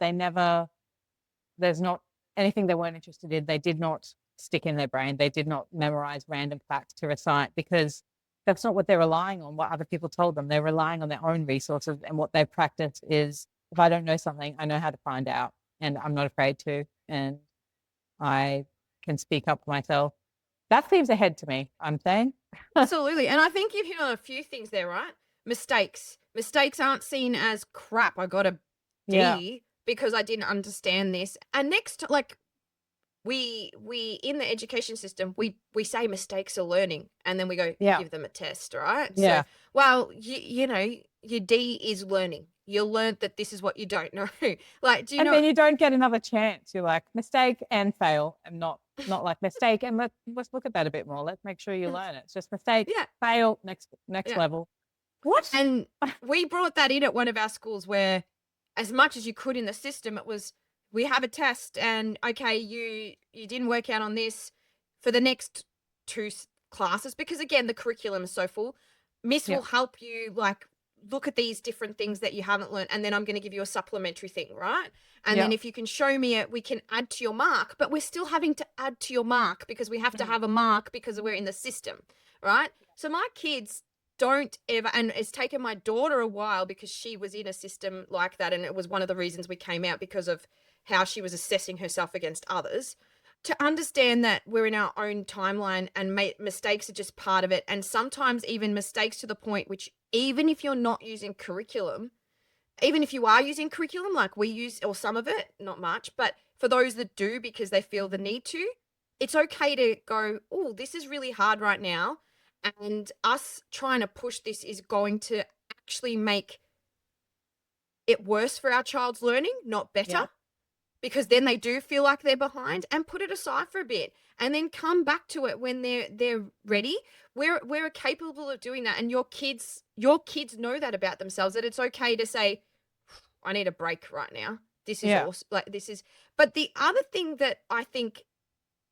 there's not anything they weren't interested in. They did not stick in their brain. They did not memorize random facts to recite because that's not what they're relying on, what other people told them. They're relying on their own resources, and what they've practiced is, if I don't know something, I know how to find out, and I'm not afraid to, and I can speak up for myself. That seems ahead to me, I'm saying. Absolutely. And I think you've hit on a few things there, right? Mistakes aren't seen as crap. I got a D because I didn't understand this. And next, like, we in the education system, we say mistakes are learning, and then we go give them a test, right? Yeah. So, well, you know, your D is learning. You learned that this is what you don't know. Like, do you know? And then you don't get another chance. You're like, mistake and fail, and not like mistake. And let's look at that a bit more. Let's make sure you learn it. It's just mistake, fail, next level. What? And we brought that in at one of our schools where, as much as you could in the system, it was, we have a test and, okay, you didn't work out on this for the next 2 classes, because, again, the curriculum is so full. Miss will help you, like, look at these different things that you haven't learned, and then I'm going to give you a supplementary thing, right? And then if you can show me it, we can add to your mark. But we're still having to add to your mark because we have to have a mark because we're in the system, right? So my kids don't ever, and it's taken my daughter a while because she was in a system like that, and it was one of the reasons we came out, because of how she was assessing herself against others, to understand that we're in our own timeline and mistakes are just part of it. And sometimes even mistakes to the point which, even if you're not using curriculum, even if you are using curriculum like we use, or some of it, not much, but for those that do because they feel the need to, it's okay to go, oh, this is really hard right now. And us trying to push this is going to actually make it worse for our child's learning, not better. because then they do feel like they're behind, and put it aside for a bit and then come back to it when they're ready. We're capable of doing that, and your kids know that about themselves, that it's okay to say, I need a break right now. This is Yeah. awesome. Like, this is, but the other thing that I think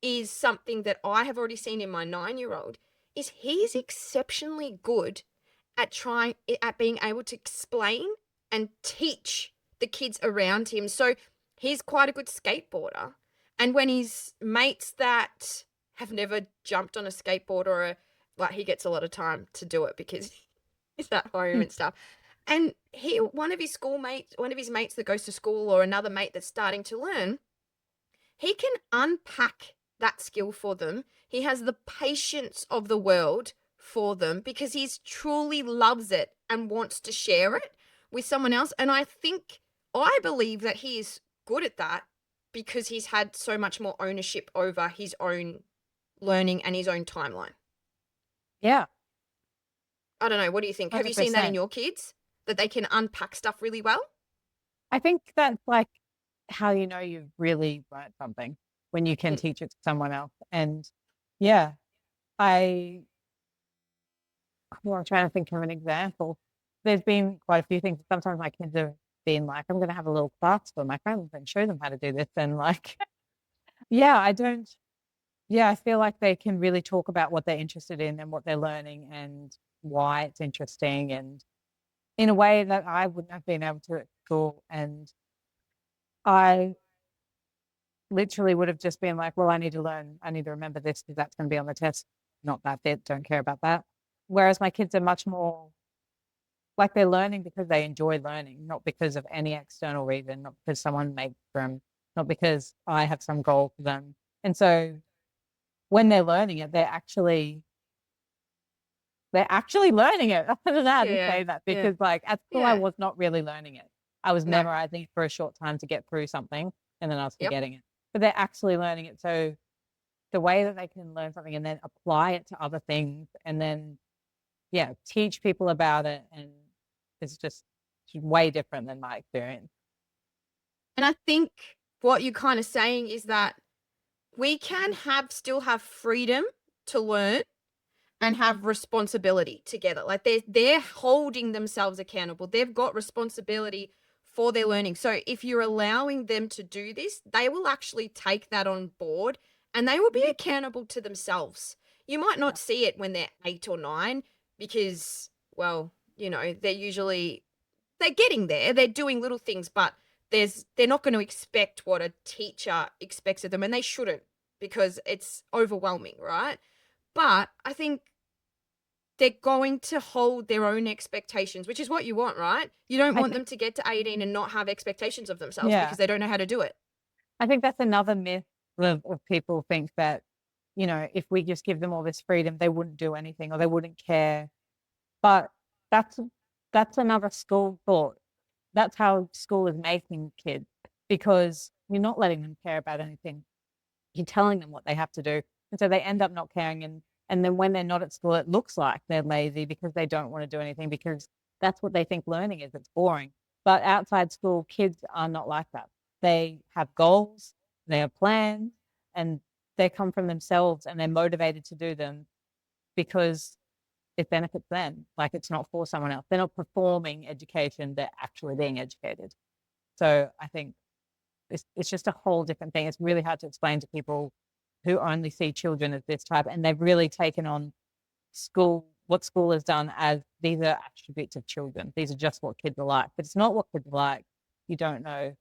is something that I have already seen in my 9-year-old is he's exceptionally good at being able to explain and teach the kids around him. So he's quite a good skateboarder. And when his mates that have never jumped on a skateboard like, he gets a lot of time to do it because he's at home and stuff. And one of his mates that goes to school, or another mate that's starting to learn, he can unpack that skill for them. He has the patience of the world for them because he truly loves it and wants to share it with someone else. And I believe that he is good at that because he's had so much more ownership over his own learning and his own timeline. Yeah. I don't know. What do you think? Have you seen that in 100%. your kids, that they can unpack stuff really well? I think that's like how you know you've really learned something, when you can teach it to someone else. And yeah, I'm trying to think of an example. There's been quite a few things. Sometimes my kids have been like, I'm going to have a little class for my friends and show them how to do this. And like, I feel like they can really talk about what they're interested in and what they're learning and why it's interesting, and in a way that I wouldn't have been able to at school. And I literally would have just been like, well, I need to remember this because that's going to be on the test. Not that bit, don't care about that. Whereas my kids are much more like, they're learning because they enjoy learning, not because of any external reason, not because someone made them, not because I have some goal for them. And so when they're learning it, they're actually learning it. I don't know how to say that, because like at school, I was not really learning it. I was memorizing for a short time to get through something, and then I was forgetting it. But they're actually learning it. So the way that they can learn something and then apply it to other things, and then teach people about it, and it's just way different than my experience. And I think what you're kind of saying is that we can still have freedom to learn and have responsibility together. Like, they're holding themselves accountable. They've got responsibility for their learning. So if you're allowing them to do this, they will actually take that on board, and they will be accountable to themselves. You might not see it when they're 8 or 9 because, well, they're getting there. They're doing little things, but they're not going to expect what a teacher expects of them, and they shouldn't, because it's overwhelming, right? But I think they're going to hold their own expectations, which is what you want, right? You don't want them to get to 18 and not have expectations of themselves because they don't know how to do it. I think that's another myth of people think that, if we just give them all this freedom, they wouldn't do anything or they wouldn't care. But that's another school thought. That's how school is making kids, because you're not letting them care about anything. You're telling them what they have to do. And so they end up not caring. And then when they're not at school, it looks like they're lazy because they don't want to do anything, because that's what they think learning is. It's boring. But outside school, kids are not like that. They have goals, they have plans, and they come from themselves, and they're motivated to do them because it benefits them. Like, it's not for someone else. They're not performing education, they're actually being educated. So I think it's just a whole different thing. It's really hard to explain to people who only see children as this type, and they've really taken on what school has done as these are attributes of children. These are just what kids are like. But it's not what kids are like. You don't know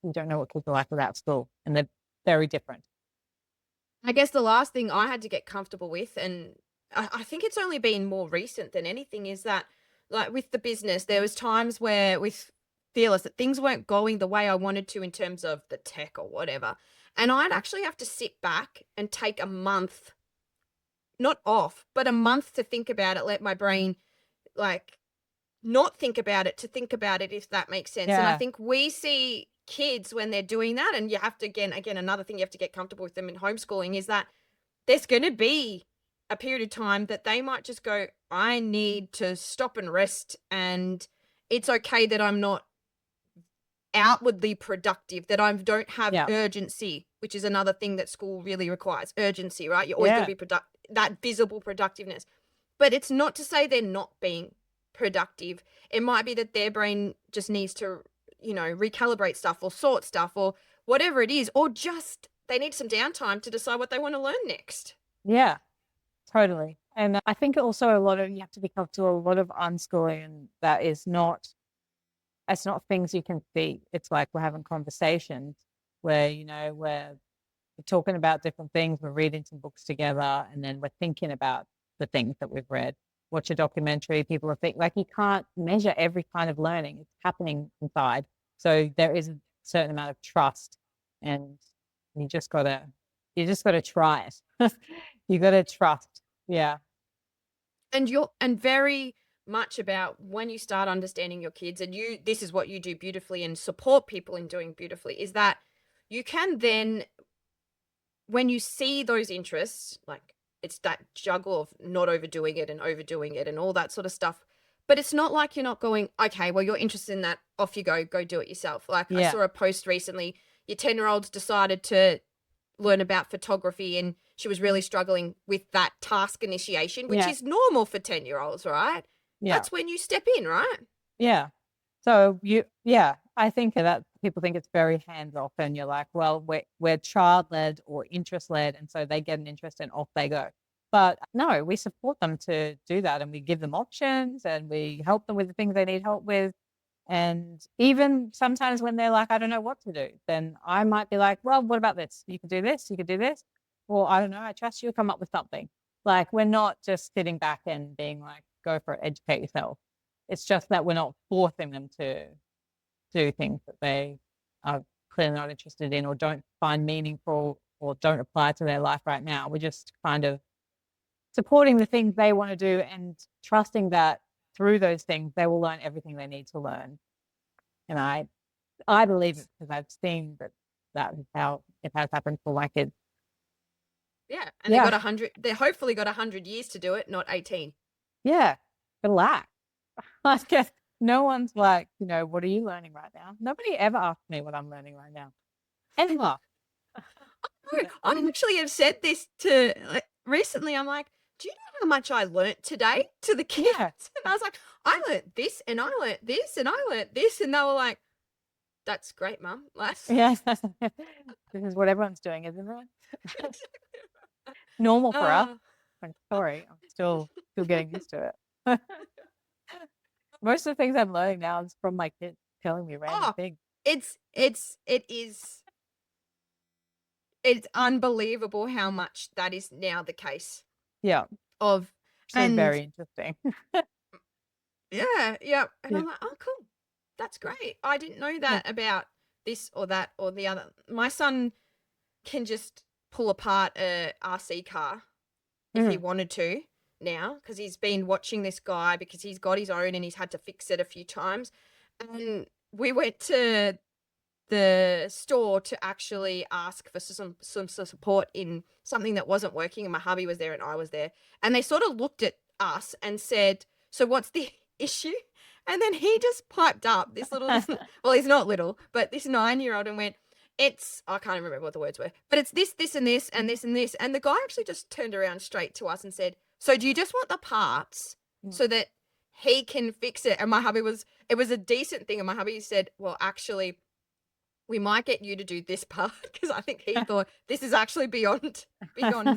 what kids are like without school, and they're very different. I guess the last thing I had to get comfortable with, and I think it's only been more recent than anything, is that, like, with the business, there was times where with Fearless that things weren't going the way I wanted to in terms of the tech or whatever. And I'd actually have to sit back and take a month, not off, but a month to think about it, let my brain, like, not think about it, to think about it, if that makes sense. And I think we see kids when they're doing that, and you have to, again, another thing you have to get comfortable with them in homeschooling is that there's going to be a period of time that they might just go, I need to stop and rest, and it's okay that I'm not outwardly productive, that I don't have Yeah. urgency, which is another thing that school really requires, urgency, right? You're always going to be that visible productiveness. But it's not to say they're not being productive. It might be that their brain just needs to, recalibrate stuff or sort stuff or whatever it is, or just they need some downtime to decide what they want to learn next. Yeah, totally. And I think also you have to be comfortable, a lot of unschooling, and that is not, it's not things you can see. It's like we're having conversations where, we're talking about different things, we're reading some books together, and then we're thinking about the things that we've read. Watch a documentary, people are thinking, like, you can't measure every kind of learning. It's happening inside. So there is a certain amount of trust, and you just gotta try it. You gotta trust. Yeah. And very much about when you start understanding your kids, and this is what you do beautifully and support people in doing beautifully, is that you can then, when you see those interests, like it's that juggle of not overdoing it and overdoing it and all that sort of stuff. But it's not like you're not going, okay, well, you're interested in that, off you go do it yourself. Like I saw a post recently, your 10-year-old's decided to learn about photography, and she was really struggling with that task initiation, which is normal for 10-year-olds, right? Yeah. That's when you step in, right? Yeah. So I think that people think it's very hands-off, and you're like, well, we're child-led or interest-led, and so they get an interest and off they go. But no, we support them to do that, and we give them options, and we help them with the things they need help with. And even sometimes when they're like, I don't know what to do, then I might be like, well, what about this? You could do this, you could do this. Or I don't know, I trust you, come up with something. Like, we're not just sitting back and being like, go for it, educate yourself. It's just that we're not forcing them to do things that they are clearly not interested in or don't find meaningful or don't apply to their life right now. We're just kind of supporting the things they want to do and trusting that through those things, they will learn everything they need to learn. And I believe it because I've seen that is how it has happened for my kids. Yeah. And they hopefully got 100 years to do it, not 18. Yeah. Relax. I guess no one's like, what are you learning right now? Nobody ever asked me what I'm learning right now. Ever. I actually have said this recently. I'm like, do you know how much I learnt today to the kids? Yeah. And I was like, I learnt this and I learnt this and I learnt this. And they were like, that's great, Mum. Yes. This is what everyone's doing, isn't it? Normal for us. I'm sorry. I'm still getting used to it. Most of the things I'm learning now is from my kids telling me random things. It's unbelievable how much that is now the case. Yeah. And very interesting. Yeah. And I'm like, oh, cool. That's great. I didn't know that about this or that or the other. My son can just pull apart a RC car if he wanted to now, because he's been watching this guy because he's got his own and he's had to fix it a few times. And we went to the store to actually ask for some support in something that wasn't working, and my hubby was there and I was there, and they sort of looked at us and said, so what's the issue? And then he just piped up, this little well, he's not little, but this 9-year-old, and went, I can't remember what the words were, but it's this and this and this and this. And the guy actually just turned around straight to us and said, so do you just want the parts so that he can fix it? And my hubby it was a decent thing, and my hubby said, well, actually, we might get you to do this part, because I think he thought this is actually beyond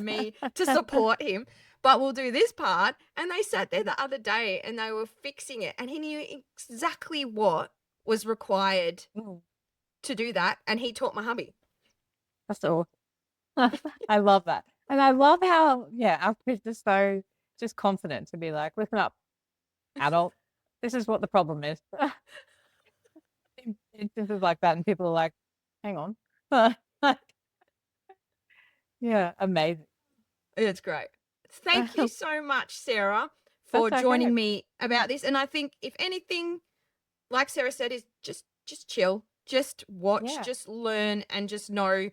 me to support him, but we'll do this part. And they sat there the other day and they were fixing it, and he knew exactly what was required to do that, and he taught my hubby. That's awesome. I love that. And I love how, our kids are so just confident to be like, listen up, adult, this is what the problem is. This is like that, and people are like, hang on. Yeah, amazing. It's great. Thank you so much, Sarah, for joining me about this. And I think, if anything, like Sarah said, is just chill, just watch, just learn, and just know.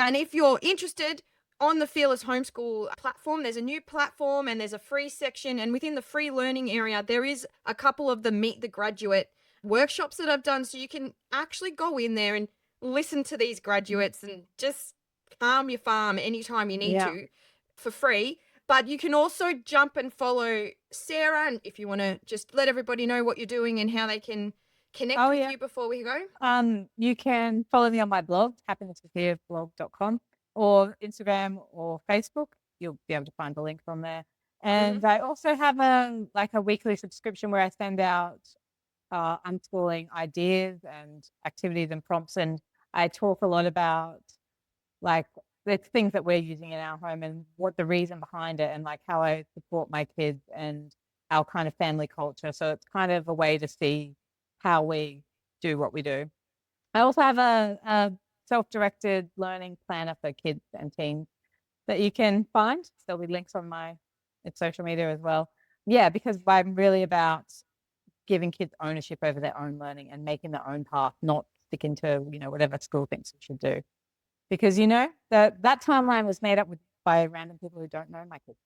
And if you're interested, on the Fearless Homeschool platform, there's a new platform and there's a free section. And within the free learning area, there is a couple of the Meet the Graduate workshops that I've done. So you can actually go in there and listen to these graduates and just calm your farm anytime you need to for free. But you can also jump and follow Sarah, and if you want to just let everybody know what you're doing and how they can connect with you before we go. You can follow me on my blog, happinesswithhereblog.com, or Instagram or Facebook. You'll be able to find the link from there. And I also have a weekly subscription where I send out unschooling ideas and activities and prompts, and I talk a lot about like the things that we're using in our home and what the reason behind it, and like how I support my kids and our kind of family culture. So it's kind of a way to see how we do what we do. I also have a self-directed learning planner for kids and teens that you can find. There'll be links on my social media as well. Yeah, because I'm really about giving kids ownership over their own learning and making their own path, not sticking to, whatever school thinks we should do. Because, that timeline was made up by random people who don't know my kids.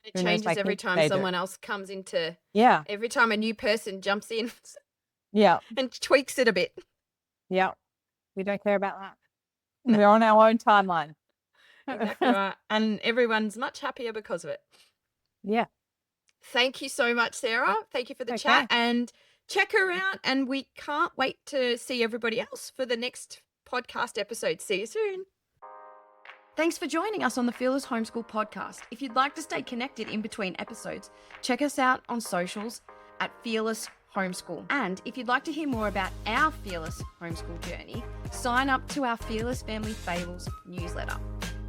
It changes every time someone else comes into, every time a new person jumps in and tweaks it a bit. Yeah, we don't care about that. No. We're on our own timeline. Exactly right. And everyone's much happier because of it. Yeah. Thank you so much, Sarah. Thank you for the chat, and check her out. And we can't wait to see everybody else for the next podcast episode. See you soon. Thanks for joining us on the Fearless Homeschool Podcast. If you'd like to stay connected in between episodes, check us out on socials at Fearless Homeschool. And if you'd like to hear more about our Fearless Homeschool journey, sign up to our Fearless Family Fables newsletter.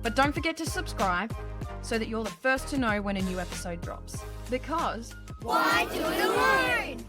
But don't forget to subscribe so that you're the first to know when a new episode drops. Because why do it alone?